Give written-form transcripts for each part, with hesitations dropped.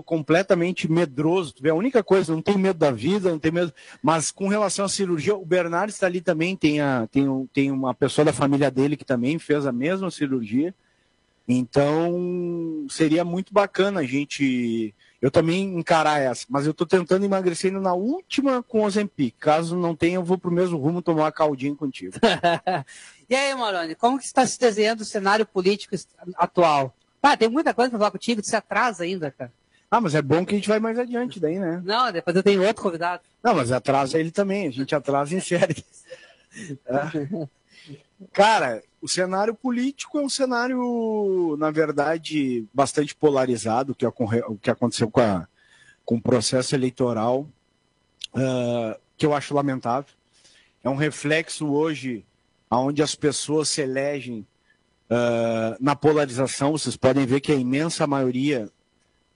completamente medroso. Tu vê, a única coisa, não tem medo da vida, não tem medo. Mas com relação à cirurgia, o Bernardo está ali também, tem uma pessoa da família dele que também fez a mesma cirurgia. Então, seria muito bacana a gente. Eu também encarar essa, mas eu estou tentando emagrecer indo na última com o Ozempic. Caso não tenha, eu vou pro mesmo rumo tomar uma caldinha contigo. E aí, Maroni, como que está se desenhando o cenário político atual? Tem muita coisa para falar contigo, tu se atrasa ainda, cara. Mas é bom que a gente vai mais adiante daí, né? Não, depois eu tenho outro convidado. Não, mas atrasa ele também, a gente atrasa em série. Cara, o cenário político é um cenário, na verdade, bastante polarizado, o que aconteceu com o processo eleitoral, que eu acho lamentável. É um reflexo hoje onde as pessoas se elegem na polarização. Vocês podem ver que a imensa maioria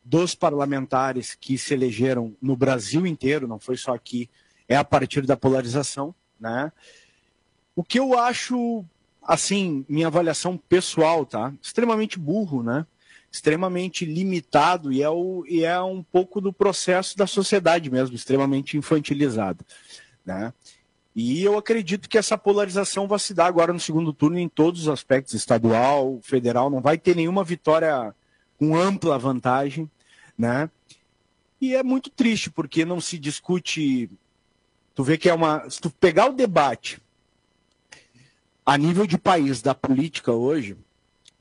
dos parlamentares que se elegeram no Brasil inteiro, não foi só aqui, é a partir da polarização, né? O que eu acho, assim, minha avaliação pessoal, tá? Extremamente burro, né? Extremamente limitado e é um pouco do processo da sociedade mesmo, extremamente infantilizado, né? E eu acredito que essa polarização vai se dar agora no segundo turno em todos os aspectos, estadual, federal, não vai ter nenhuma vitória com ampla vantagem, né? E é muito triste, porque não se discute. Tu vê que se tu pegar o debate a nível de país da política hoje,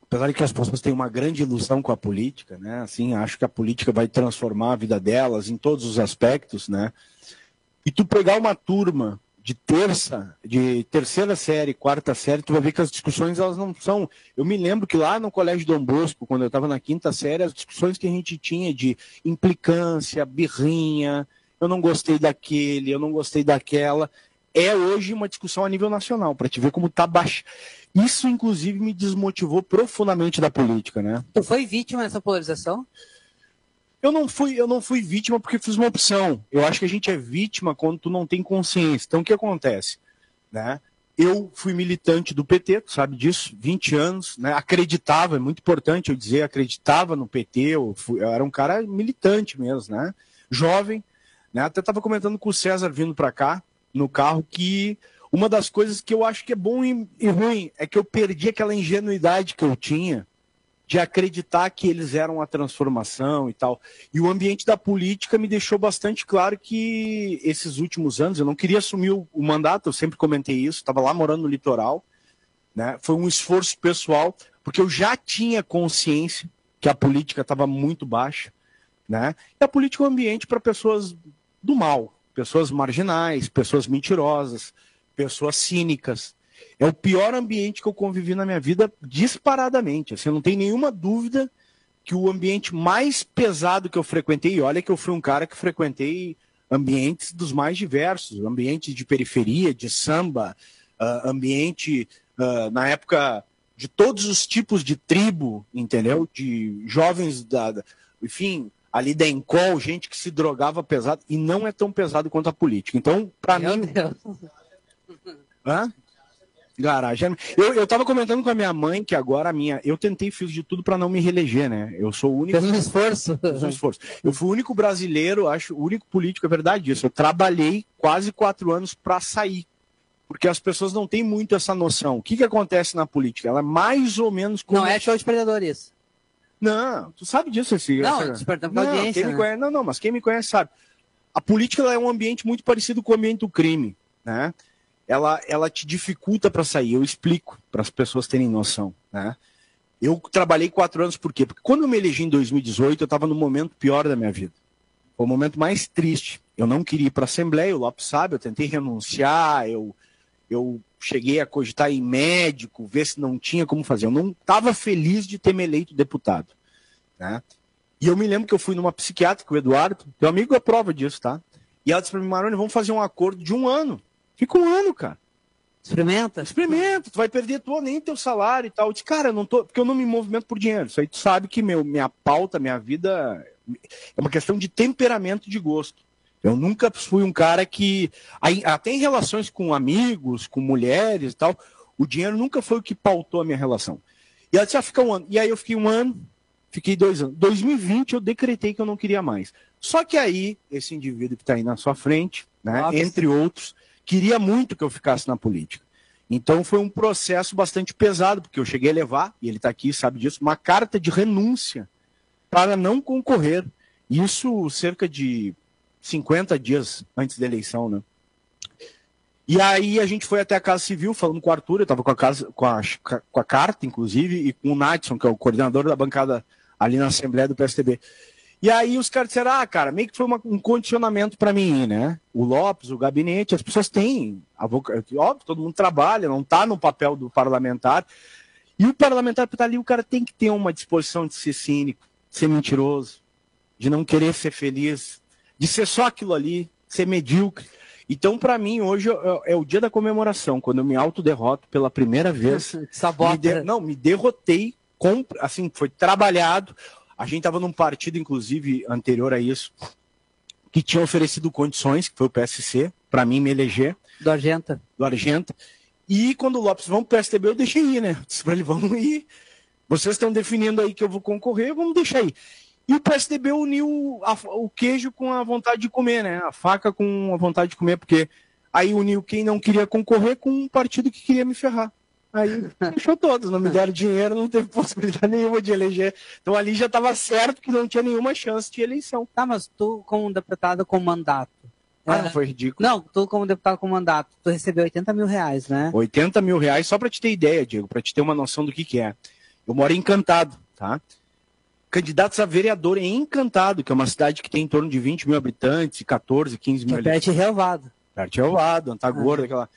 apesar de que as pessoas têm uma grande ilusão com a política, né? Assim, acho que a política vai transformar a vida delas em todos os aspectos, né? E tu pegar uma turma de terceira série, quarta série, tu vai ver que as discussões, elas não são... Eu me lembro que lá no Colégio Dom Bosco, quando eu estava na quinta série, as discussões que a gente tinha de implicância, birrinha, eu não gostei daquele, eu não gostei daquela, é hoje uma discussão a nível nacional, para te ver como tá baixo. Isso, inclusive, me desmotivou profundamente da política, né? Tu foi vítima dessa polarização? Eu não fui vítima porque fiz uma opção. Eu acho que a gente é vítima quando tu não tem consciência. Então, o que acontece? Né? Eu fui militante do PT, tu sabe disso, 20 anos, né? Acreditava, é muito importante eu dizer, acreditava no PT, eu era um cara militante mesmo, né? Jovem, né? Até estava comentando com o César vindo para cá, no carro, que uma das coisas que eu acho que é bom e ruim é que eu perdi aquela ingenuidade que eu tinha de acreditar que eles eram a transformação e tal. E o ambiente da política me deixou bastante claro que esses últimos anos, eu não queria assumir o mandato, eu sempre comentei isso, estava lá morando no litoral, né? Foi um esforço pessoal, porque eu já tinha consciência que a política estava muito baixa, né? E a política é um ambiente para pessoas do mal, pessoas marginais, pessoas mentirosas, pessoas cínicas. É o pior ambiente que eu convivi na minha vida, disparadamente. Assim, eu não tenho nenhuma dúvida que o ambiente mais pesado que eu frequentei, e olha que eu fui um cara que frequentei ambientes dos mais diversos, ambientes de periferia, de samba, ambiente, na época, de todos os tipos de tribo, entendeu? De jovens, enfim, ali da Encol, gente que se drogava pesado, e não é tão pesado quanto a política. Então, para mim... Hã? Garagem. Eu tava comentando com a minha mãe que agora eu tentei, fiz de tudo para não me reeleger, né? Eu sou o único. Fez um esforço. Eu fui o único brasileiro, acho, o único político, é verdade isso. Eu trabalhei quase 4 anos para sair. Porque as pessoas não têm muito essa noção. O que acontece na política? Ela é mais ou menos como. Não é show de perdedor isso. Não, tu sabe disso, despertando pra audiência. Quem me conhece, mas quem me conhece sabe. A política ela é um ambiente muito parecido com o ambiente do crime, né? Ela te dificulta para sair. Eu explico para as pessoas terem noção, né? Eu trabalhei 4 anos por quê? Porque quando eu me elegi em 2018, eu estava no momento pior da minha vida. Foi o momento mais triste. Eu não queria ir para a Assembleia, o Lopes sabe, eu tentei renunciar, eu cheguei a cogitar em médico, ver se não tinha como fazer. Eu não estava feliz de ter me eleito deputado, né? E eu me lembro que eu fui numa psiquiatra com o Eduardo, teu amigo é prova disso, tá? E ela disse para mim, Maroni, vamos fazer um acordo de 1 ano. Fica 1 ano, cara. Experimenta, tu vai perder nem teu salário e tal. Eu disse, cara, porque eu não me movimento por dinheiro. Isso aí tu sabe que minha pauta, minha vida é uma questão de temperamento, de gosto. Eu nunca fui um cara que, até em relações com amigos, com mulheres e tal, o dinheiro nunca foi o que pautou a minha relação. E ela disse, fica 1 ano. E aí eu fiquei 1 ano, Fiquei 2 anos. 2020 eu decretei que eu não queria mais. Só que aí, esse indivíduo que está aí na sua frente, né, entre outros, queria muito que eu ficasse na política. Então foi um processo bastante pesado, porque eu cheguei a levar, e ele está aqui, sabe disso, uma carta de renúncia para não concorrer. Isso cerca de 50 dias antes da eleição, né? E aí a gente foi até a Casa Civil, falando com o Arthur, eu estava com a carta, inclusive, e com o Nadson, que é o coordenador da bancada ali na Assembleia do PSDB. E aí os caras disseram, cara, meio que foi um condicionamento para mim, né? O Lopes, o gabinete, as pessoas têm, óbvio, todo mundo trabalha, não está no papel do parlamentar. E o parlamentar que está ali, o cara tem que ter uma disposição de ser cínico, de ser mentiroso, de não querer ser feliz, de ser só aquilo ali, ser medíocre. Então, para mim, hoje é o dia da comemoração, quando eu me autoderroto pela primeira vez. Me derrotei, assim, foi trabalhado. A gente estava num partido, inclusive, anterior a isso, que tinha oferecido condições, que foi o PSC, para mim me eleger. Do Argenta. E quando o Lopes vamos para o PSDB, eu deixei ir, né? Disse para ele, vamos ir. Vocês estão definindo aí que eu vou concorrer, vamos deixar ir. E o PSDB uniu o queijo com a vontade de comer, né? A faca com a vontade de comer, porque aí uniu quem não queria concorrer com um partido que queria me ferrar. Aí fechou todos, não me deram dinheiro, não teve possibilidade nenhuma de eleger. Então ali já estava certo que não tinha nenhuma chance de eleição. Tá, mas tu como deputado com mandato. Não foi ridículo. Não, tu como deputado com mandato, tu recebeu 80 mil reais, né? 80 mil reais, só para te ter ideia, Diego, para te ter uma noção do que é. Eu moro em Encantado, tá? Candidatos a vereador em Encantado, que é uma cidade que tem em torno de 20 mil habitantes, 14, 15 mil habitantes. Perto de Relvado. Perto de Relvado, Antagorda, aquela...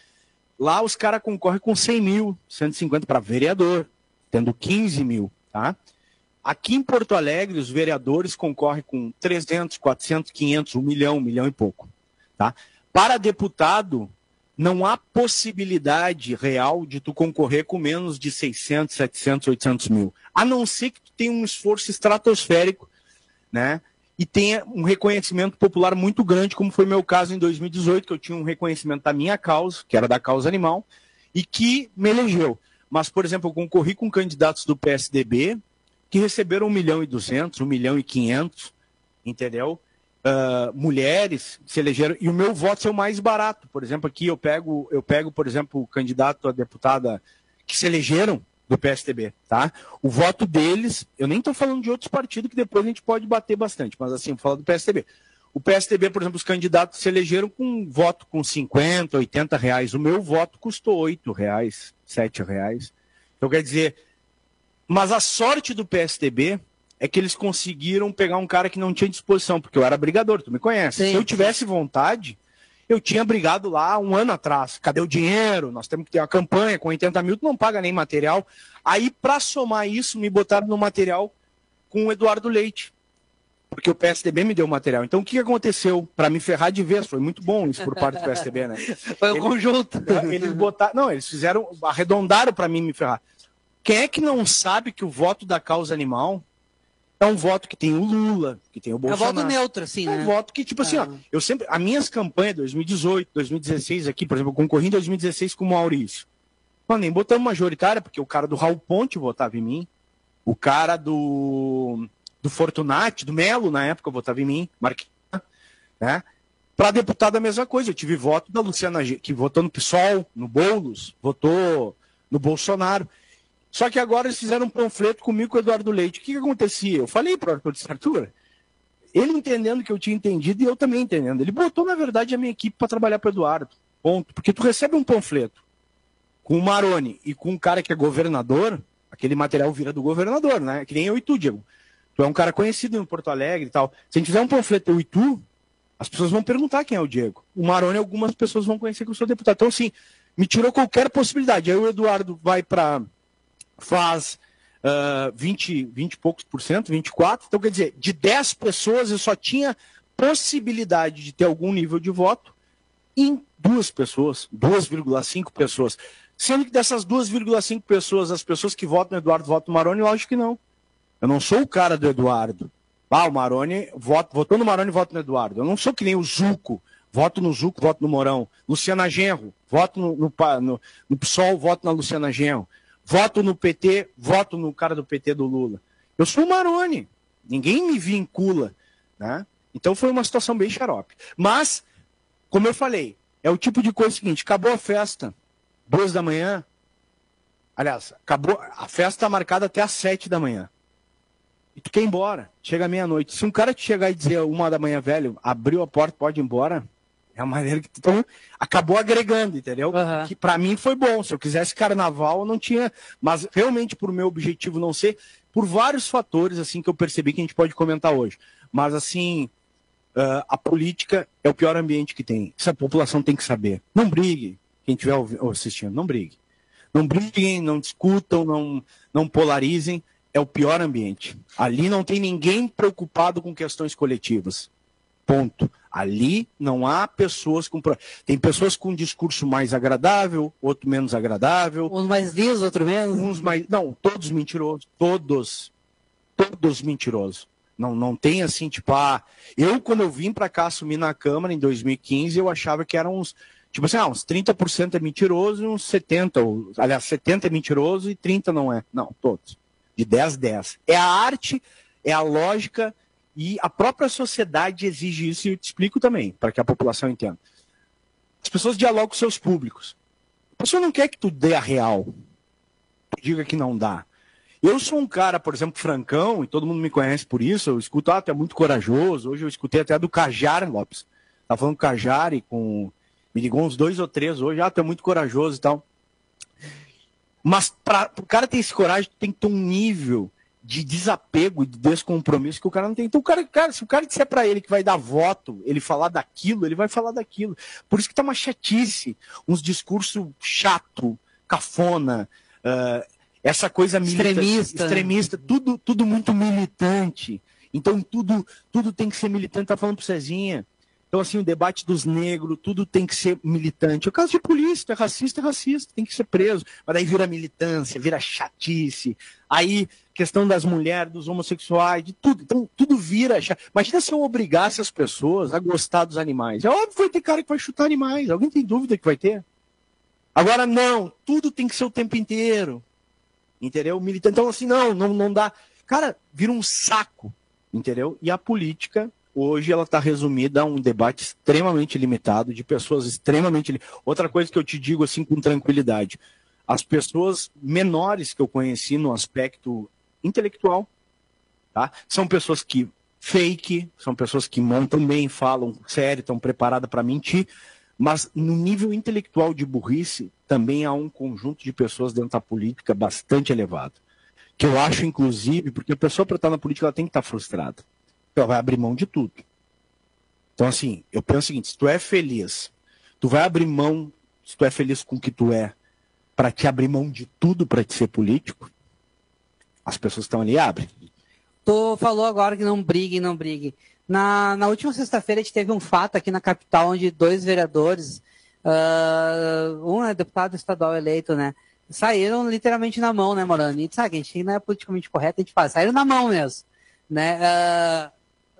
Lá os caras concorrem com 100 mil, 150 para vereador, tendo 15 mil, tá? Aqui em Porto Alegre, os vereadores concorrem com 300, 400, 500, 1 milhão e pouco, tá? Para deputado, não há possibilidade real de tu concorrer com menos de 600, 700, 800 mil. A não ser que tu tenha um esforço estratosférico, né? E tenha um reconhecimento popular muito grande, como foi meu caso em 2018, que eu tinha um reconhecimento da minha causa, que era da causa animal, e que me elegeu. Mas, por exemplo, eu concorri com candidatos do PSDB que receberam 1.200.000, 1.500.000, entendeu? Mulheres se elegeram, e o meu voto é o mais barato. Por exemplo, aqui eu pego, por exemplo, o candidato a deputada que se elegeram do PSDB, tá? O voto deles, eu nem estou falando de outros partidos que depois a gente pode bater bastante, mas assim, eu vou falar do PSDB. O PSDB, por exemplo, os candidatos se elegeram com um voto com 50, 80 reais. O meu voto custou 8 reais, 7 reais. Então, quer dizer, mas a sorte do PSDB é que eles conseguiram pegar um cara que não tinha disposição, porque eu era brigador, tu me conhece. Sim. Se eu tivesse vontade, eu tinha brigado lá um ano atrás. Cadê o dinheiro? Nós temos que ter uma campanha com 80 mil, tu não paga nem material. Aí, para somar isso, me botaram no material com o Eduardo Leite, porque o PSDB me deu material. Então, o que aconteceu? Para me ferrar de vez, foi muito bom isso por parte do PSDB, né? Foi um conjunto. Eles botaram, não, eles fizeram, arredondaram para mim me ferrar. Quem é que não sabe que o voto da causa animal é um voto que tem o Lula, que tem o Bolsonaro? É um voto neutro, assim, né? É um voto que, tipo assim, ó, eu sempre, as minhas campanhas, 2018, 2016 aqui, por exemplo, eu concorri em 2016 com o Maurício. Mano, nem botamos majoritária, porque o cara do Raul Ponte votava em mim, o cara do Fortunati, do Melo, na época, votava em mim, Marquinhos, né? Para deputado a mesma coisa, eu tive voto da Luciana, que votou no PSOL, no Boulos, votou no Bolsonaro. Só que agora eles fizeram um panfleto comigo com o Eduardo Leite. O que acontecia? Eu falei para o Arthur, ele entendendo que eu tinha entendido e eu também entendendo. Ele botou, na verdade, a minha equipe para trabalhar para o Eduardo. Ponto. Porque tu recebe um panfleto com o Maroni e com um cara que é governador, aquele material vira do governador, né? Que nem eu e tu, Diego. Tu é um cara conhecido em Porto Alegre e tal. Se a gente fizer um panfleto eu e tu, as pessoas vão perguntar quem é o Diego. O Maroni, algumas pessoas vão conhecer que eu sou deputado. Então, assim, me tirou qualquer possibilidade. Aí o Eduardo vai para... faz 20 e poucos por cento, 24%. Então, quer dizer, de 10 pessoas eu só tinha possibilidade de ter algum nível de voto em 2 pessoas, 2,5 pessoas. Sendo que dessas 2,5 pessoas, as pessoas que votam no Eduardo votam no Maroni, lógico que não. Eu não sou o cara do Eduardo. O Maroni, votou no Maroni, voto no Eduardo. Eu não sou que nem o Zuco. Voto no Zuco, voto no Mourão. Luciana Genro, voto no PSOL, voto na Luciana Genro. Voto no PT, voto no cara do PT do Lula. Eu sou o Maroni, ninguém me vincula, né? Então foi uma situação bem xarope. Mas, como eu falei, é o tipo de coisa seguinte, acabou a festa, 2 da manhã, aliás, acabou, a festa está marcada até às 7 da manhã. E tu quer ir embora, chega meia-noite. Se um cara te chegar e dizer 1 da manhã, velho, abriu a porta, pode ir embora, é a maneira que tu acabou agregando, entendeu? Uhum. Que pra mim foi bom. Se eu quisesse carnaval, eu não tinha. Mas realmente, por meu objetivo não ser, por vários fatores assim que eu percebi que a gente pode comentar hoje. Mas assim, a política é o pior ambiente que tem. Essa população tem que saber. Não brigue. Quem estiver assistindo, não brigue. Não briguem, não discutam, não polarizem. É o pior ambiente. Ali não tem ninguém preocupado com questões coletivas. Ponto. Ali não há pessoas com... Tem pessoas com um discurso mais agradável, outro menos agradável. Uns mais lisos, outro menos. Uns mais... Não, todos mentirosos. Todos mentirosos. Não tem assim, tipo, quando eu vim para cá assumir na Câmara em 2015, eu achava que eram uns... Tipo assim, uns 30% é mentiroso e uns 70%, aliás, 70% é mentiroso e 30% não é. Não, todos. De 10, 10. É a arte, é a lógica e a própria sociedade exige isso e eu te explico também, para que a população entenda. As pessoas dialogam com seus públicos. A pessoa não quer que tu dê a real. Tu diga que não dá. Eu sou um cara, por exemplo, francão, e todo mundo me conhece por isso, eu escuto, tu é muito corajoso. Hoje eu escutei até do Cajara Lopes. Tá falando com o Cajara e com... Me ligou uns 2 ou 3 hoje, tu é muito corajoso e tal. Mas para o cara ter esse coragem, tem que ter um nível de desapego e de descompromisso que o cara não tem. Então, se o cara disser para ele que vai dar voto, ele falar daquilo, ele vai falar daquilo. Por isso que tá uma chatice, uns discursos chato, cafona, essa coisa extremista, tudo muito militante. Então, tudo tem que ser militante, tá falando pro Cezinha. Então, assim, o debate dos negros, tudo tem que ser militante. O caso de polícia, é racista, tem que ser preso. Mas daí vira militância, vira chatice. Aí, questão das mulheres, dos homossexuais, de tudo. Então, tudo vira chato. Imagina se eu obrigasse as pessoas a gostar dos animais. É óbvio que vai ter cara que vai chutar animais. Alguém tem dúvida que vai ter? Agora, não. Tudo tem que ser o tempo inteiro. Entendeu? Militante. Então, assim, não dá. Cara, vira um saco. Entendeu? E a política... Hoje ela está resumida a um debate extremamente limitado, de pessoas extremamente... Outra coisa que eu te digo assim com tranquilidade, as pessoas menores que eu conheci no aspecto intelectual, tá? São pessoas que são pessoas que montam bem, falam sério, estão preparadas para mentir, mas no nível intelectual de burrice também há um conjunto de pessoas dentro da política bastante elevado. Que eu acho, inclusive, porque a pessoa para estar na política ela tem que estar frustrada. Ela vai abrir mão de tudo. Então, assim, eu penso o seguinte, se tu é feliz, tu vai abrir mão, se tu é feliz com o que tu é, para te abrir mão de tudo para te ser político, as pessoas que estão ali abrem. Tu falou agora que não brigue. Na última sexta-feira a gente teve um fato aqui na capital, onde 2 vereadores, um é deputado estadual eleito, né, saíram literalmente na mão, né, Morano? E sabe, a gente não é politicamente correto, a gente faz, saíram na mão mesmo, né,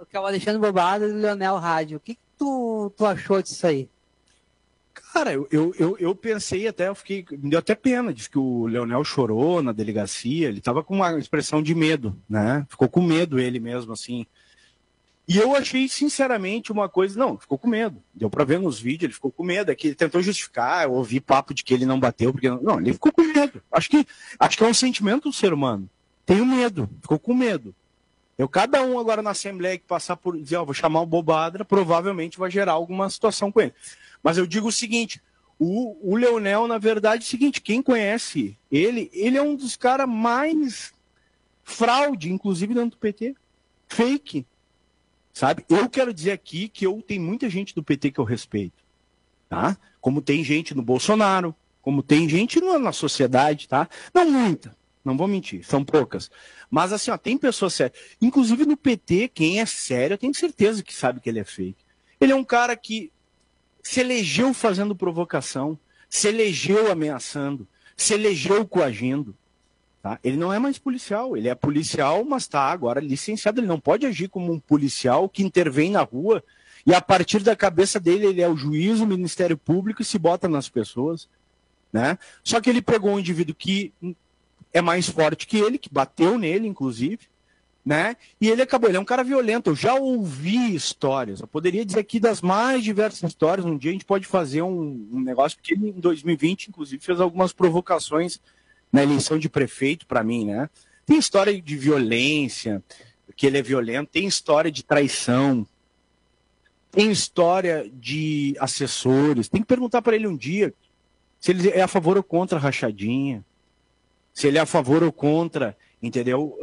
que é o Alexandre Bobado e o Leonel Rádio. O que tu achou disso aí? Cara, eu pensei até, me deu até pena, disse que o Leonel chorou na delegacia, ele estava com uma expressão de medo, né? Ficou com medo ele mesmo, assim. E eu achei, sinceramente, uma coisa... Não, ficou com medo. Deu para ver nos vídeos, ele ficou com medo. É que ele tentou justificar, eu ouvi papo de que ele não bateu, porque... Não, ele ficou com medo. Acho que é um sentimento do ser humano. Tenho medo, ficou com medo. Cada um agora na Assembleia que passar por dizer, vou chamar o Bobadra, provavelmente vai gerar alguma situação com ele. Mas eu digo o seguinte, o Leonel, na verdade, é o seguinte, quem conhece ele é um dos caras mais fraude, inclusive dentro do PT. Fake. Sabe? Eu quero dizer aqui que tem muita gente do PT que eu respeito. Tá? Como tem gente no Bolsonaro, como tem gente na sociedade, tá? Não muita. Não vou mentir, são poucas. Mas assim, tem pessoas sérias. Inclusive no PT, quem é sério, eu tenho certeza que sabe que ele é fake. Ele é um cara que se elegeu fazendo provocação, se elegeu ameaçando, se elegeu coagindo. Tá? Ele não é mais policial, ele é policial, mas está agora licenciado. Ele não pode agir como um policial que intervém na rua e a partir da cabeça dele ele é o juiz, o Ministério Público e se bota nas pessoas. Né? Só que ele pegou um indivíduo que é mais forte que ele, que bateu nele, inclusive, né? E ele é um cara violento. Eu já ouvi histórias. Eu poderia dizer aqui das mais diversas histórias. Um dia a gente pode fazer um negócio, porque ele, em 2020, inclusive, fez algumas provocações na eleição de prefeito para mim, né? Tem história de violência, que ele é violento, tem história de traição, tem história de assessores. Tem que perguntar para ele um dia se ele é a favor ou contra a rachadinha, se ele é a favor ou contra, entendeu?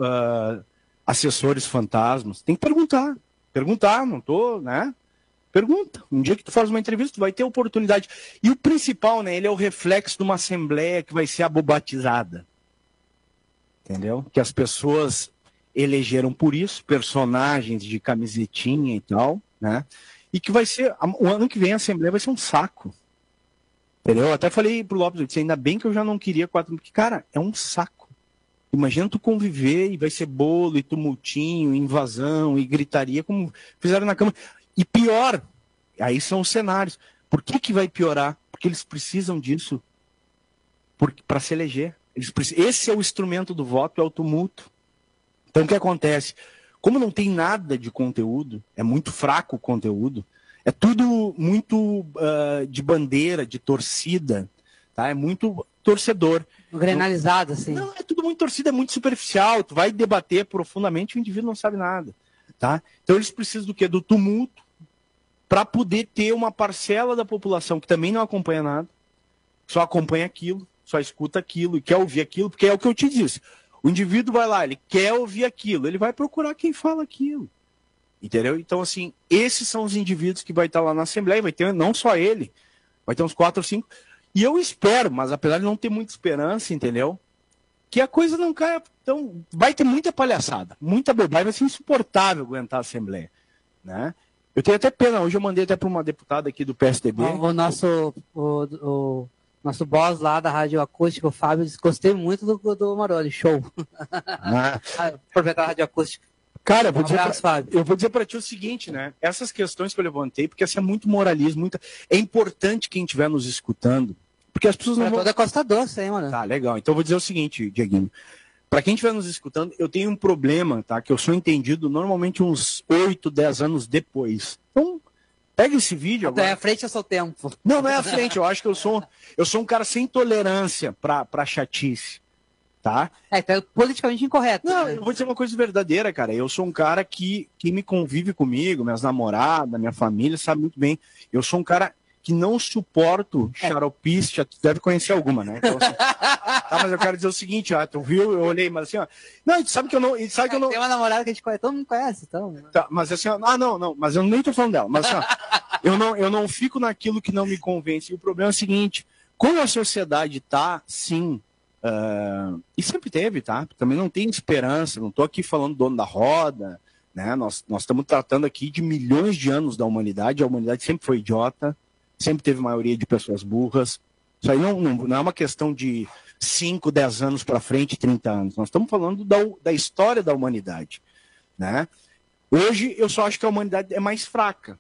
Assessores fantasmas. Tem que perguntar. Perguntar, não tô, né? Pergunta. Um dia que tu faz uma entrevista, tu vai ter oportunidade. E o principal, né? Ele é o reflexo de uma assembleia que vai ser abobatizada. Entendeu? Que as pessoas elegeram por isso, personagens de camisetinha e tal, né? E que vai ser, o ano que vem a Assembleia vai ser um saco. Entendeu? Eu até falei pro Lopes, eu disse, ainda bem que eu já não queria 4, porque, cara, é um saco. Imagina tu conviver e vai ser bolo e tumultinho, invasão e gritaria, como fizeram na Câmara. E pior, aí são os cenários. Por que vai piorar? Porque eles precisam disso para se eleger. Esse é o instrumento do voto, é o tumulto. Então o que acontece? Como não tem nada de conteúdo, é muito fraco o conteúdo, é tudo muito de bandeira, de torcida, tá? É muito torcedor. Grenalizado, assim. Não, é tudo muito torcida, é muito superficial, tu vai debater profundamente, o indivíduo não sabe nada, tá? Então eles precisam do quê? Do tumulto, para poder ter uma parcela da população que também não acompanha nada, só acompanha aquilo, só escuta aquilo e quer ouvir aquilo, porque é o que eu te disse. O indivíduo vai lá, ele quer ouvir aquilo, ele vai procurar quem fala aquilo. Entendeu? Então, assim, esses são os indivíduos que vai estar lá na Assembleia, vai ter não só ele, vai ter uns 4 ou 5. E eu espero, mas apesar de não ter muita esperança, entendeu? Que a coisa não caia. Então, vai ter muita palhaçada, muita bobagem, vai ser insuportável aguentar a Assembleia, né? Eu tenho até pena, hoje eu mandei até para uma deputada aqui do PSDB. O nosso boss lá da Rádio Acústica, o Fábio, disse, gostei muito do Maroni, show. Proprietário da Rádio Acústica. Cara, eu vou dizer para ti o seguinte, né? Essas questões que eu levantei, porque assim, é muito moralismo, é importante quem estiver nos escutando, porque as pessoas não vão... toda Costa Doce, hein, mano? Tá, legal. Então eu vou dizer o seguinte, Dieguinho. Para quem estiver nos escutando, eu tenho um problema, tá? Que eu sou entendido normalmente uns 8, 10 anos depois. Então, pega esse vídeo agora. É à frente ao seu tempo. Não, não é à frente. Eu acho que eu sou um cara sem tolerância para chatice. Tá? Então é politicamente incorreto. Não, né? eu vou dizer uma coisa verdadeira, cara. Eu sou um cara que me convive comigo, minhas namoradas, minha família, sabe muito bem. Eu sou um cara que não suporto xaropice, tu deve conhecer alguma, né? Então, assim, tá, mas eu quero dizer o seguinte, tu viu, eu olhei, mas assim, ó. Não, tu sabe que eu não. Sabe que eu não... Tem uma namorada que a gente conhece, todo mundo conhece, então. Tá, mas assim, ó, não, mas eu nem tô falando dela. Mas assim, ó, eu não fico naquilo que não me convence. E o problema é o seguinte, como a sociedade tá, sim. E sempre teve, tá? Também não tem esperança, não estou aqui falando dono da roda, né? Nós estamos tratando aqui de milhões de anos da humanidade, a humanidade sempre foi idiota, sempre teve maioria de pessoas burras. Isso aí não é uma questão de 5, 10 anos para frente, 30 anos. Nós estamos falando da história da humanidade, né? Hoje eu só acho que a humanidade é mais fraca,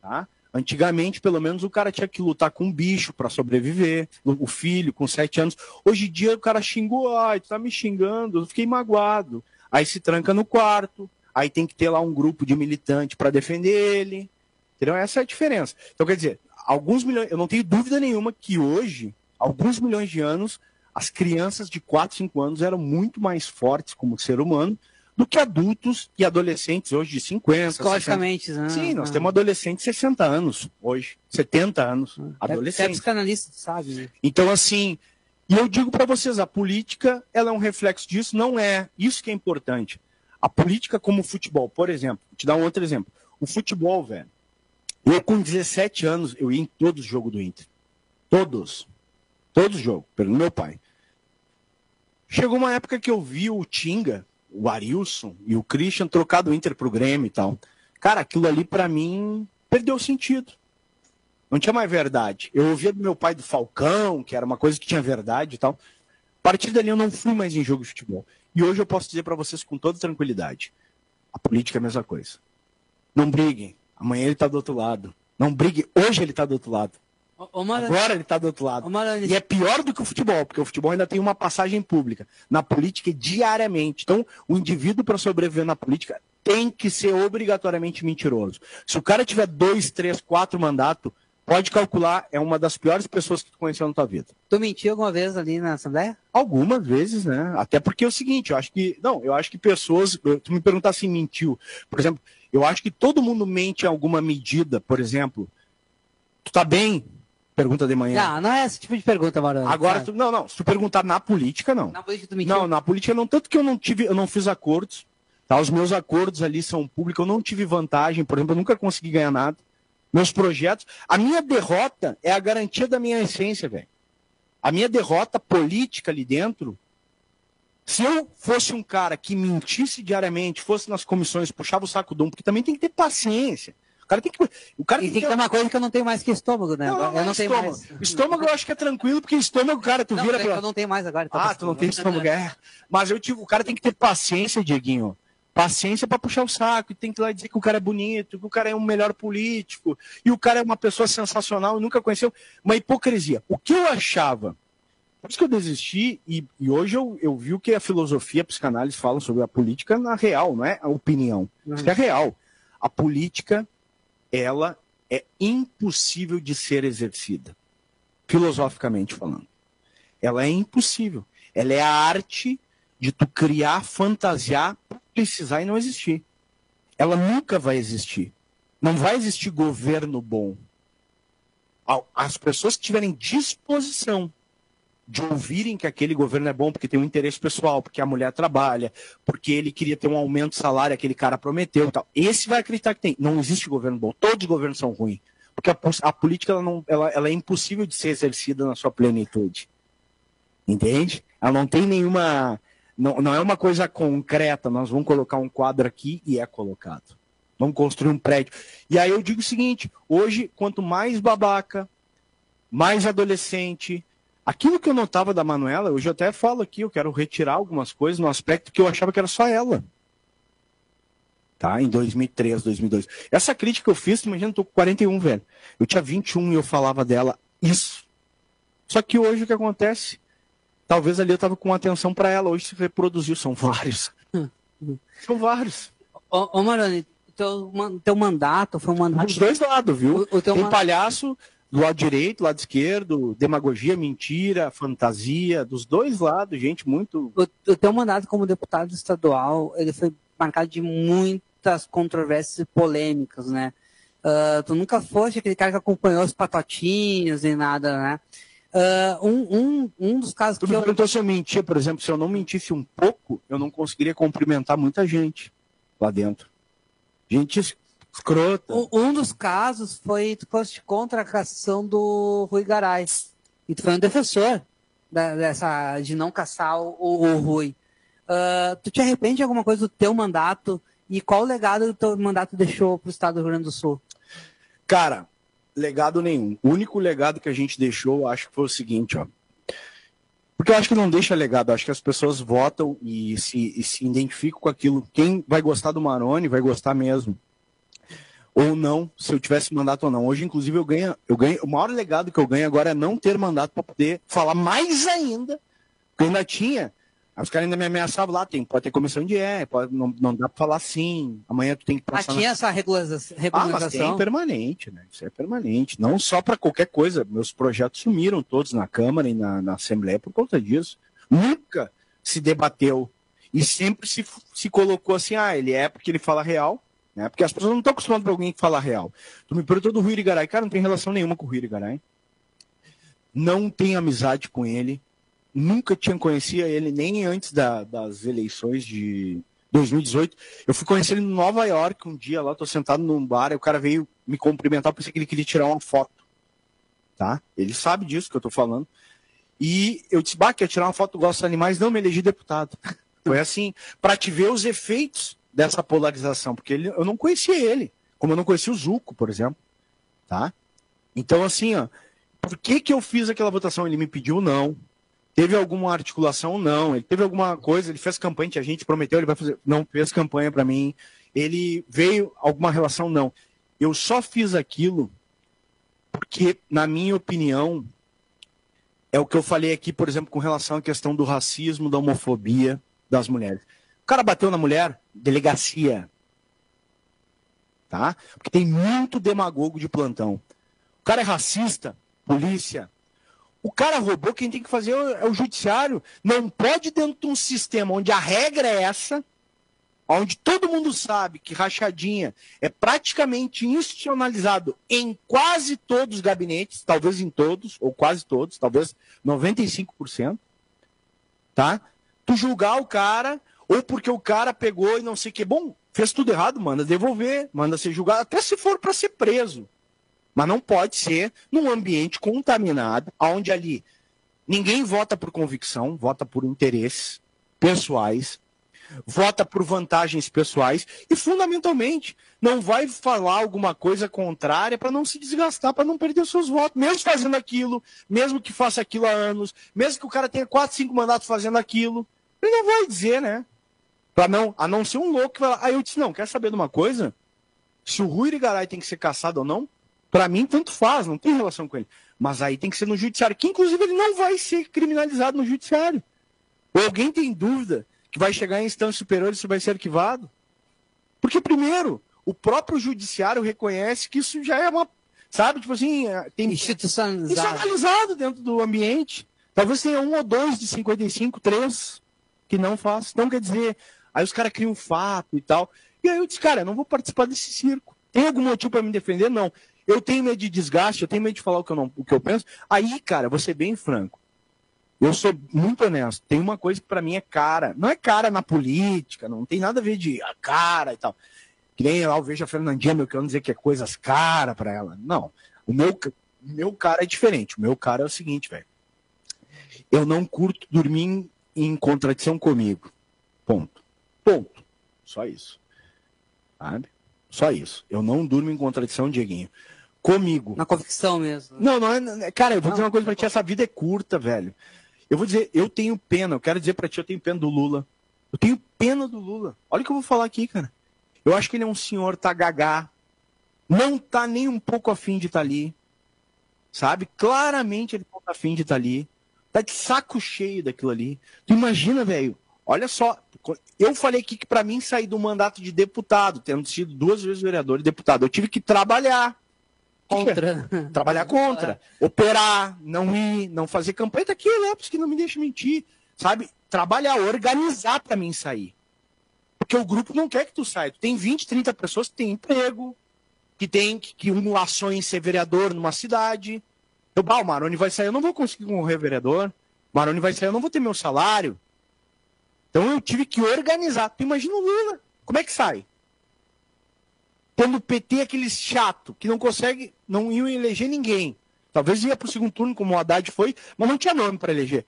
tá? Antigamente, pelo menos, o cara tinha que lutar com um bicho para sobreviver. O filho, com 7 anos. Hoje em dia, o cara xingou. Ai, tu tá me xingando, eu fiquei magoado. Aí se tranca no quarto. Aí tem que ter lá um grupo de militante para defender ele. Entendeu? Essa é a diferença. Então, quer dizer, alguns milhões... Eu não tenho dúvida nenhuma que hoje, alguns milhões de anos, as crianças de 4, 5 anos eram muito mais fortes como ser humano do que adultos e adolescentes hoje de 50, psicologicamente, 60. Sim, nós temos adolescentes de 60 anos hoje, 70 anos, adolescentes. É psicanalista, sabe? Né? Então, assim, e eu digo para vocês, a política, ela é um reflexo disso, não é isso que é importante. A política como o futebol, por exemplo, vou te dar um outro exemplo. O futebol, velho, eu com 17 anos, eu ia em todos os jogos do Inter. Todos os jogos, pelo meu pai. Chegou uma época que eu vi o Tinga, o Arilson e o Christian trocar do Inter pro Grêmio e tal. Cara, aquilo ali pra mim perdeu o sentido. Não tinha mais verdade. Eu ouvia do meu pai do Falcão, que era uma coisa que tinha verdade e tal. A partir dali eu não fui mais em jogo de futebol. E hoje eu posso dizer pra vocês com toda tranquilidade. A política é a mesma coisa. Não briguem. Amanhã ele tá do outro lado. Não briguem. Hoje ele tá do outro lado. Agora ele está do outro lado. E é pior do que o futebol, porque o futebol ainda tem uma passagem pública. Na política, diariamente. Então, o indivíduo, para sobreviver na política, tem que ser obrigatoriamente mentiroso. Se o cara tiver 2, 3, 4 mandatos, pode calcular, é uma das piores pessoas que tu conheceu na tua vida. Tu mentiu alguma vez ali na Assembleia? Algumas vezes, né? Até porque é o seguinte, eu acho que pessoas, tu me perguntar se mentiu, por exemplo, eu acho que todo mundo mente em alguma medida, por exemplo, tu tá bem? Pergunta de manhã. Não é esse tipo de pergunta, Marano. Agora, se tu perguntar na política, não. Na política tu mentiu? Não, na política não, tanto que eu não fiz acordos, tá? Os meus acordos ali são públicos, eu não tive vantagem, por exemplo, eu nunca consegui ganhar nada. Meus projetos, a minha derrota é a garantia da minha essência, velho. A minha derrota política ali dentro, se eu fosse um cara que mentisse diariamente, fosse nas comissões, puxava o saco do porque também tem que ter paciência. O cara tem que ter uma coisa que eu não tenho mais que estômago, né? Eu não tenho mais. Estômago eu acho que é tranquilo, porque estômago, cara, tu vira pra... Eu não tenho mais agora. Tu não tem estômago, Mas o cara tem que ter paciência, Dieguinho. Paciência para puxar o saco, e tem que ir lá dizer que o cara é bonito, que o cara é um melhor político, e o cara é uma pessoa sensacional, nunca conheceu. Uma hipocrisia. O que eu achava? Por isso que eu desisti, e hoje eu vi o que a filosofia, a psicanálise falam sobre a política na real, não é a opinião. Isso é real. A política, ela é impossível de ser exercida, filosoficamente falando. Ela é impossível. Ela é a arte de tu criar, fantasiar, precisar e não existir. Ela nunca vai existir. Não vai existir governo bom. As pessoas que tiverem disposição de ouvirem que aquele governo é bom porque tem um interesse pessoal, porque a mulher trabalha, porque ele queria ter um aumento de salário, aquele cara prometeu e tal. Esse vai acreditar que tem. Não existe governo bom. Todos os governos são ruins. Porque a política ela é impossível de ser exercida na sua plenitude. Entende? Ela não tem nenhuma... Não é uma coisa concreta, nós vamos colocar um quadro aqui e é colocado. Vamos construir um prédio. E aí eu digo o seguinte, hoje, quanto mais babaca, mais adolescente, aquilo que eu notava da Manuela, hoje eu até falo aqui, eu quero retirar algumas coisas no aspecto que eu achava que era só ela. Tá? Em 2003, 2002. Essa crítica que eu fiz, imagina, eu tô com 41, velho. Eu tinha 21 e eu falava dela isso. Só que hoje o que acontece... Talvez ali eu estava com atenção para ela, hoje se reproduziu, são vários. São vários. Ô Maroni, teu mandato foi um mandato... Dos dois lados, viu? Tem palhaço do lado direito, do lado esquerdo, demagogia, mentira, fantasia, dos dois lados, gente, muito... O teu mandato como deputado estadual, ele foi marcado de muitas controvérsias e polêmicas, né? Tu nunca foste aquele cara que acompanhou os patotinhos e nada, né? Um dos casos que me perguntou se eu mentia, por exemplo, se eu não mentisse um pouco, eu não conseguiria cumprimentar muita gente lá dentro. Gente escrota. Um dos casos foi tu foste contra a cassação do Rui Garay. E tu foi um defensor de não caçar o Rui. Tu te arrepende de alguma coisa do teu mandato? E qual o legado do teu mandato deixou para o estado do Rio Grande do Sul? Cara, legado nenhum. O único legado que a gente deixou, acho que foi o seguinte, ó. Porque eu acho que não deixa legado, acho que as pessoas votam e se identificam com aquilo. Quem vai gostar do Maroni vai gostar mesmo. Ou não, se eu tivesse mandato ou não. Hoje, inclusive, eu ganho. O maior legado que eu ganho agora é não ter mandato para poder falar mais ainda. Porque eu ainda tinha. Os caras ainda me ameaçavam lá, pode ter comissão de não dá para falar assim, amanhã tu tem que passar... tinha essa regulamentação? Mas tem permanente, né? Isso é permanente, não só para qualquer coisa. Meus projetos sumiram todos na Câmara e na Assembleia por conta disso. Nunca se debateu e sempre se colocou assim, ele é porque ele fala real, né? Porque as pessoas não estão acostumadas para alguém que fala real. Tu me perguntou do Rui Irigaray, cara, não tem relação nenhuma com o Rui Irigaray. Não tenho amizade com ele. Nunca tinha conhecido ele nem antes das eleições de 2018. Eu fui conhecer ele em Nova York um dia lá, tô sentado num bar, e o cara veio me cumprimentar, eu pensei que ele queria tirar uma foto. Tá? Ele sabe disso que eu tô falando. E eu disse, quer tirar uma foto, tu gosta de animais? Não, me elegi deputado. Foi assim, para te ver os efeitos dessa polarização, porque eu não conhecia ele, como eu não conhecia o Zucco, por exemplo. Tá? Então, assim, ó, por que eu fiz aquela votação? Ele me pediu não. Teve alguma articulação? Não. Ele teve alguma coisa, ele fez campanha, a gente prometeu, ele vai fazer. Não fez campanha para mim. Ele veio, alguma relação? Não. Eu só fiz aquilo Porque, na minha opinião, é o que eu falei aqui, por exemplo, com relação à questão do racismo, da homofobia das mulheres. O cara bateu na mulher, delegacia. Tá? Porque tem muito demagogo de plantão. O cara é racista, polícia. O cara roubou, quem tem que fazer é o judiciário. Não pode, dentro de um sistema onde a regra é essa, onde todo mundo sabe que rachadinha é praticamente institucionalizado em quase todos os gabinetes, talvez em todos, ou quase todos, talvez 95%, tá? Tu julgar o cara, ou porque o cara pegou e não sei o que. Bom, fez tudo errado, manda devolver, manda ser julgado, até se for para ser preso. Mas não pode ser num ambiente contaminado, onde ali ninguém vota por convicção, vota por interesses pessoais, vota por vantagens pessoais e, fundamentalmente, não vai falar alguma coisa contrária para não se desgastar, para não perder seus votos, mesmo fazendo aquilo, mesmo que faça aquilo há anos, mesmo que o cara tenha 4, 5 mandatos fazendo aquilo, ele não vai dizer, né? A não ser um louco que vai lá. Aí eu disse, não, quer saber de uma coisa? Se o Rui Irigaray tem que ser caçado ou não, para mim, tanto faz, não tem relação com ele. Mas aí tem que ser no judiciário, que inclusive ele não vai ser criminalizado no judiciário. Ou alguém tem dúvida que vai chegar em instância superior e isso vai ser arquivado? Porque, primeiro, o próprio judiciário reconhece que isso já é uma, sabe, tipo assim, tem institucionalizado dentro do ambiente. Talvez tenha 1 ou 2 de 55, 3 que não faz. Então, quer dizer, aí os caras criam um fato e tal. E aí eu disse, cara, eu não vou participar desse circo. Tem algum motivo para me defender? Não. Eu tenho medo de desgaste, eu tenho medo de falar o que eu penso. Aí, cara, vou ser bem franco. Eu sou muito honesto. Tem uma coisa que pra mim é cara. Não é cara na política, não tem nada a ver de cara e tal. Que nem eu vejo a Fernandinha, meu querendo dizer que é coisas caras pra ela. Não. O meu cara é diferente. O meu cara é o seguinte, velho. Eu não curto dormir em contradição comigo. Ponto. Ponto. Só isso. Sabe? Só isso. Eu não durmo em contradição, Dieguinho. Comigo. Na convicção mesmo. Não é. Cara, eu vou dizer uma coisa pra ti, essa vida é curta, velho. Eu vou dizer, eu tenho pena, eu quero dizer pra ti, eu tenho pena do Lula. Eu tenho pena do Lula. Olha o que eu vou falar aqui, cara. Eu acho que ele é um senhor, tá gagá. Não tá nem um pouco afim de estar ali. Sabe? Claramente ele não tá afim de estar ali. Tá de saco cheio daquilo ali. Tu imagina, velho. Olha só. Eu falei aqui que pra mim sair do mandato de deputado, tendo sido 2 vezes vereador e deputado, eu tive que trabalhar. Contra. Trabalhar contra. Operar, não ir, não fazer campanha. Tá aqui, Lopes, que não me deixa mentir. Sabe? Trabalhar, organizar pra mim sair. Porque o grupo não quer que tu saia. Tu tem 20, 30 pessoas que têm emprego, que tem que um lá sonha em ser vereador numa cidade. O Maroni vai sair, eu não vou conseguir concorrer vereador. O Maroni vai sair, eu não vou ter meu salário. Então eu tive que organizar. Tu imagina o Lula. Como é que sai? Tendo o PT aquele chato, que não consegue, não ia eleger ninguém. Talvez ia pro segundo turno, como o Haddad foi, mas não tinha nome para eleger.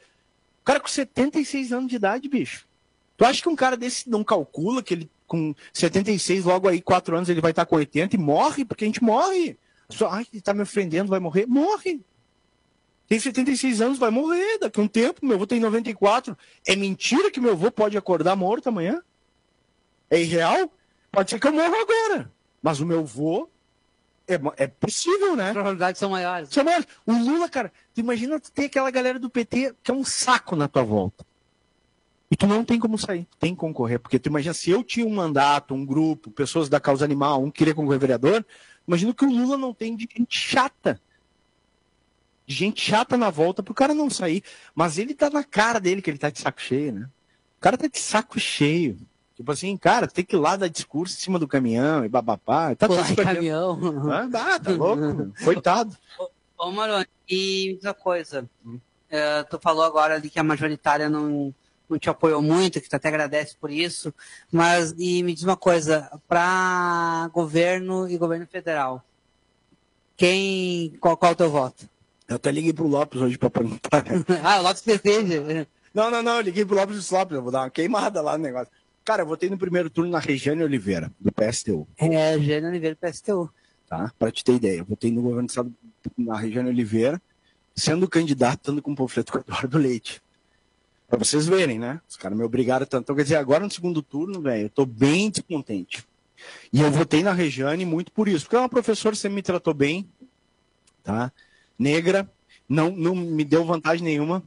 O cara com 76 anos de idade, bicho. Tu acha que um cara desse não calcula que ele, com 76, logo aí, 4 anos, ele vai estar com 80 e morre? Porque a gente morre. Só, ele tá me ofendendo, vai morrer? Morre. Tem 76 anos, vai morrer daqui a um tempo. Meu avô tem 94. É mentira que meu avô pode acordar morto amanhã? É irreal? Pode ser que eu morra agora. Mas o meu avô é possível, né? As probabilidades são maiores. O Lula, cara, tu imagina tu ter aquela galera do PT que é um saco na tua volta. E tu não tem como sair, tu tem que concorrer. Porque tu imagina, se eu tinha um mandato, um grupo, pessoas da causa animal, um queria concorrer vereador, imagina que o Lula não tem de gente chata. De gente chata na volta pro cara não sair. Mas ele tá na cara dele que ele tá de saco cheio, né? O cara tá de saco cheio. Tipo assim, cara, tem que ir lá dar discurso em cima do caminhão e babapá. Tá tudo caminhão. Tá louco. Coitado. Ô, Maroni, e outra coisa. Tu falou agora ali que a majoritária não te apoiou muito, que tu até agradece por isso. Mas, e me diz uma coisa, para governo e governo federal, qual é o teu voto? Eu até liguei pro Lopes hoje pra perguntar. O Lopes deseja. Não, eu liguei pro Lopes e Lopes, eu vou dar uma queimada lá no negócio. Cara, eu votei no primeiro turno na Regiane Oliveira, do PSTU. Regiane Oliveira, do PSTU. Tá? Pra te ter ideia, eu votei no governo do estado na Regiane Oliveira, sendo candidato, estando com o panfleto com o Eduardo Leite. Pra vocês verem, né? Os caras me obrigaram tanto. Então, quer dizer, agora no segundo turno, velho, eu tô bem descontente. E eu votei na Regiane muito por isso, porque é uma professora que sempre me tratou bem, tá? Negra, não me deu vantagem nenhuma.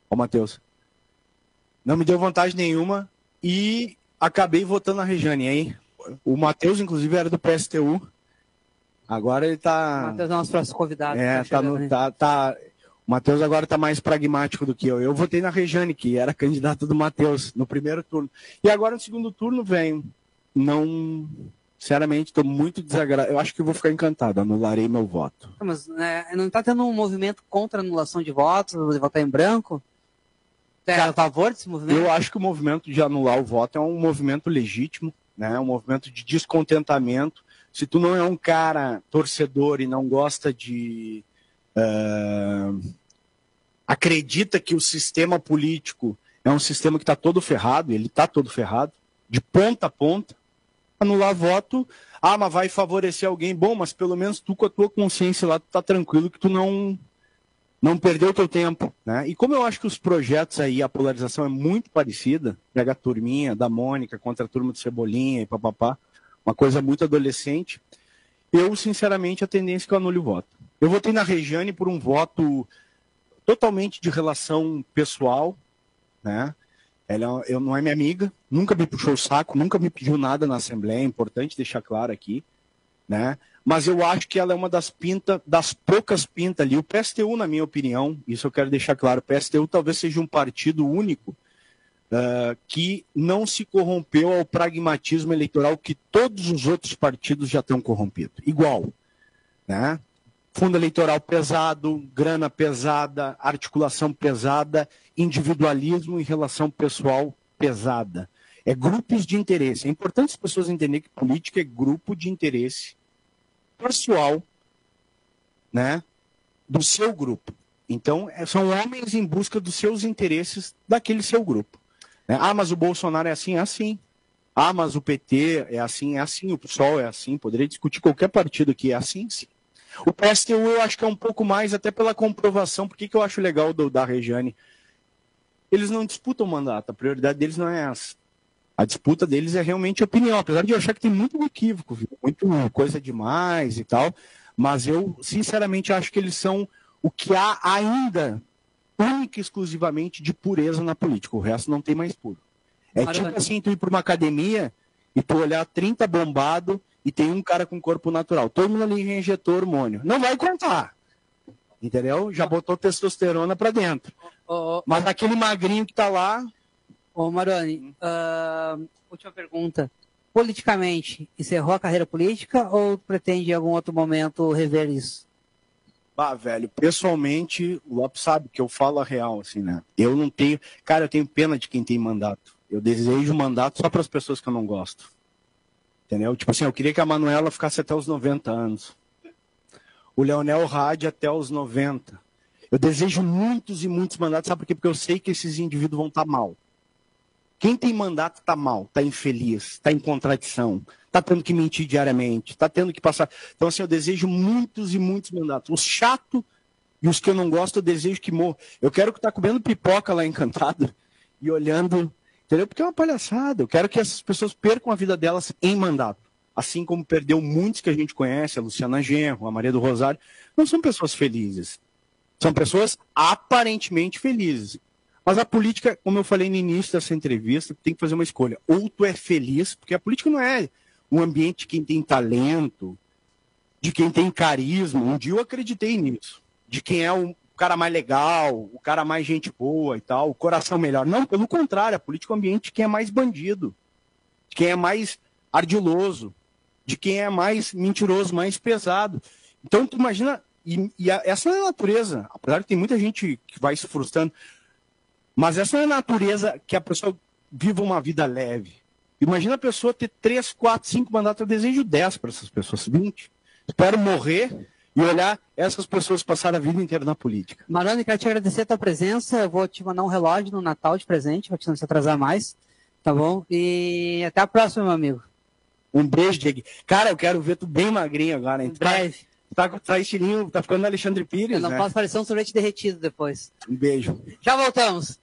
Ó, Matheus. Não me deu vantagem nenhuma e acabei votando na Rejane, aí. O Matheus, inclusive, era do PSTU. Agora ele tá... O Matheus é o nosso próximo convidado. O Matheus agora está mais pragmático do que eu. Eu votei na Rejane, que era candidata do Matheus, no primeiro turno. E agora no segundo turno, venho. Não... Sinceramente, estou muito desagradado. Eu acho que vou ficar encantado, anularei meu voto. Mas não está tendo um movimento contra a anulação de votos, votar em branco? É a favor desse movimento? Eu acho que o movimento de anular o voto é um movimento legítimo, né? Um movimento de descontentamento. Se tu não é um cara torcedor e não gosta de... acredita que o sistema político é um sistema que está todo ferrado, ele está todo ferrado, de ponta a ponta, anular voto, mas vai favorecer alguém, bom, mas pelo menos tu com a tua consciência lá, tu tá tranquilo que tu não perdeu o teu tempo, né? E como eu acho que os projetos aí, a polarização é muito parecida, pega a turminha da Mônica contra a turma do Cebolinha e papapá, uma coisa muito adolescente, eu, sinceramente, a tendência é que eu anule o voto. Eu votei na Rejane por um voto totalmente de relação pessoal, né? Ela não é minha amiga, nunca me puxou o saco, nunca me pediu nada na Assembleia, é importante deixar claro aqui, né? Mas eu acho que ela é uma das poucas pintas ali. O PSTU, na minha opinião, isso eu quero deixar claro, o PSTU talvez seja um partido único que não se corrompeu ao pragmatismo eleitoral que todos os outros partidos já estão corrompidos. Igual, né? Fundo eleitoral pesado, grana pesada, articulação pesada, individualismo e relação pessoal pesada. É grupos de interesse. É importante as pessoas entenderem que política é grupo de interesse pessoal, né, do seu grupo. Então, são homens em busca dos seus interesses daquele seu grupo. Né? Mas o Bolsonaro é assim? É assim. Mas o PT é assim? É assim. O PSOL é assim. Poderia discutir qualquer partido aqui. É assim, sim. O PSTU eu acho que é um pouco mais, até pela comprovação. Por que eu acho legal da Rejane? Eles não disputam o mandato, a prioridade deles não é essa. A disputa deles é realmente opinião, apesar de eu achar que tem muito equívoco, viu? Muito coisa demais e tal, mas eu sinceramente acho que eles são o que há ainda, única e exclusivamente, de pureza na política. O resto não tem mais puro. É tipo assim, tu ir para uma academia e tu olhar 30 bombado e tem um cara com corpo natural. Todo mundo ali já injetou hormônio. Não vai contar. Entendeu? Já botou testosterona para dentro. Mas aquele magrinho que tá lá... Ô, Maroni, última pergunta. Politicamente, encerrou a carreira política ou pretende em algum outro momento rever isso? Velho, pessoalmente, o Lopes sabe que eu falo a real, assim, né? Eu não tenho... Cara, eu tenho pena de quem tem mandato. Eu desejo mandato só para as pessoas que eu não gosto. Entendeu? Tipo assim, eu queria que a Manuela ficasse até os 90 anos. O Leonel Hadi até os 90. Eu desejo muitos e muitos mandatos, sabe por quê? Porque eu sei que esses indivíduos vão estar mal. Quem tem mandato está mal, está infeliz, está em contradição, está tendo que mentir diariamente, está tendo que passar... Então, assim, eu desejo muitos e muitos mandatos. Os chatos e os que eu não gosto, eu desejo que morram. Eu quero que tá comendo pipoca lá Encantado e olhando... Entendeu? Porque é uma palhaçada. Eu quero que essas pessoas percam a vida delas em mandato. Assim como perdeu muitos que a gente conhece, a Luciana Genro, a Maria do Rosário. Não são pessoas felizes. São pessoas aparentemente felizes. Mas a política, como eu falei no início dessa entrevista, tem que fazer uma escolha. Ou tu é feliz, porque a política não é um ambiente de quem tem talento, de quem tem carisma. Um dia eu acreditei nisso. De quem é o cara mais legal, o cara mais gente boa e tal, o coração melhor. Não, pelo contrário, a política é um ambiente de quem é mais bandido, de quem é mais ardiloso, de quem é mais mentiroso, mais pesado. Então, tu imagina, essa é a natureza, apesar de ter muita gente que vai se frustrando, mas essa é a natureza que a pessoa viva uma vida leve. Imagina a pessoa ter 3, 4, 5 mandatos, eu desejo 10 para essas pessoas, 20. Espero morrer e olhar essas pessoas passar a vida inteira na política. Maroni, quero te agradecer a tua presença. Eu vou te mandar um relógio no Natal de presente, para te não se atrasar mais. Tá bom? E até a próxima, meu amigo. Um beijo, Diego. Cara, eu quero ver tu bem magrinho agora, hein? Em breve. Tá estilinho, tá ficando Alexandre Pires, eu não né? posso parecer um sorvete derretido depois. Um beijo. Já voltamos.